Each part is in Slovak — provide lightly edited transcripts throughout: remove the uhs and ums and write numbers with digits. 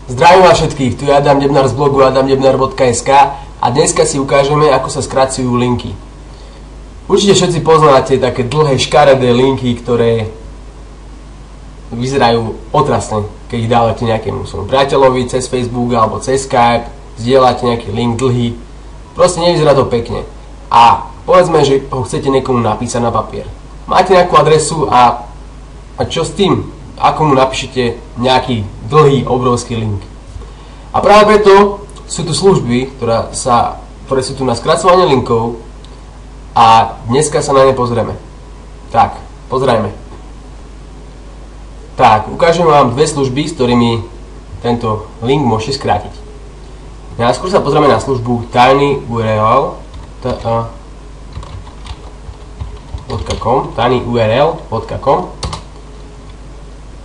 Zdravím vás všetkých, tu je Adam Debnár z blogu adamdebnar.sk a dneska si ukážeme, ako sa skracujú linky. Určite všetci poznáte také dlhé škaredé linky, ktoré vyzerajú otrasne, keď ich dávate nejakému svojmu priateľovi cez Facebook alebo cez Skype, zdieľate nejaký link dlhý, proste nevyzerá to pekne. A povedzme, že ho chcete niekomu napísať na papier. Máte nejakú adresu a čo s tým? Ako mu napíšete nejaký dlhý, obrovský link. A práve preto sú tu služby, ktoré sú tu na skracovanie linkov a dneska sa na ne pozrieme. Tak, pozrajme. Tak, ukážem vám dve služby, s ktorými tento link môžete skrátiť. Najskôr sa pozrieme na službu tinyurl.com.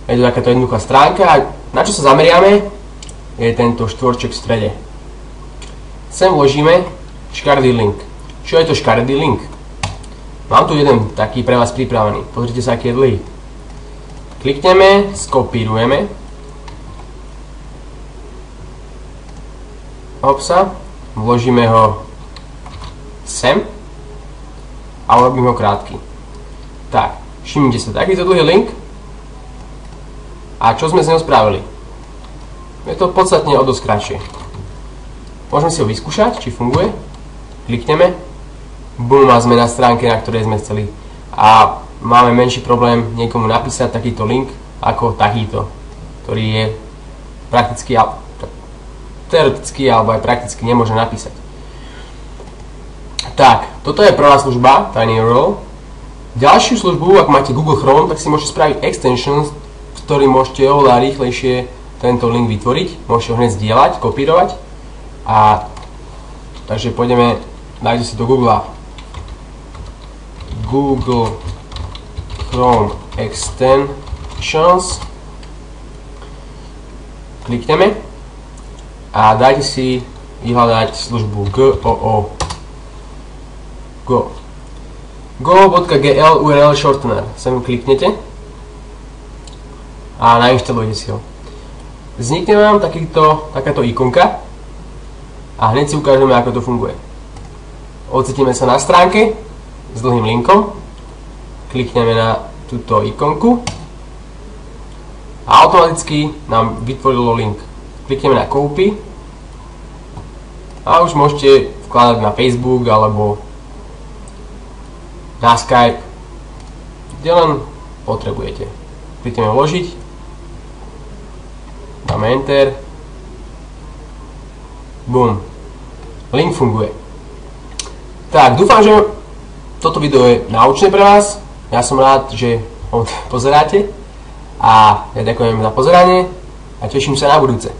Je to takáto jednoduchá stránka a na čo sa zameriame je tento štvorček v strede. Sem vložíme škaredý link. Čo je to škaredý link? Mám tu jeden taký pre vás pripravený. Pozrite sa, aký je dlhý. Klikneme, skopírujeme. Hopsa. Vložíme ho sem a urobím ho krátky. Tak, všimnite sa, takýto dlhý link. A čo sme s ňou spravili? Je to podstatne o dosť kratšie. Môžeme si ho vyskúšať, či funguje. Klikneme. Bum, a sme na stránke, na ktorej sme chceli. A máme menší problém niekomu napísať takýto link ako takýto, ktorý je prakticky, teoreticky alebo aj prakticky nemôže napísať. Tak, toto je prvá služba, tinyurl. Ďalšiu službu, ak máte Google Chrome, tak si môžete spraviť extensions, ktorý môžete oveľa rýchlejšie tento link vytvoriť. Môžete ho hneď zdieľať, kopírovať. Takže pôjdeme, nájde si do Google Chrome Extensions. Klikneme a dajte si vyhľadať službu go.gl URL shortener. Sem kliknete a nainštalujete si ho. Vznikne vám takáto ikonka a hneď si ukážeme, ako to funguje. Ocitíme sa na stránke s dlhým linkom, klikneme na túto ikonku a automaticky nám vytvorilo link. Klikneme na copy a už môžete vkladať na Facebook alebo na Skype, kde len potrebujete. Klikneme vložiť, dáme Enter, boom, link funguje. Tak, dúfam, že toto video je naučné pre vás, ja som rád, že ho pozeráte a ja ďakujem za pozeranie a teším sa na budúce.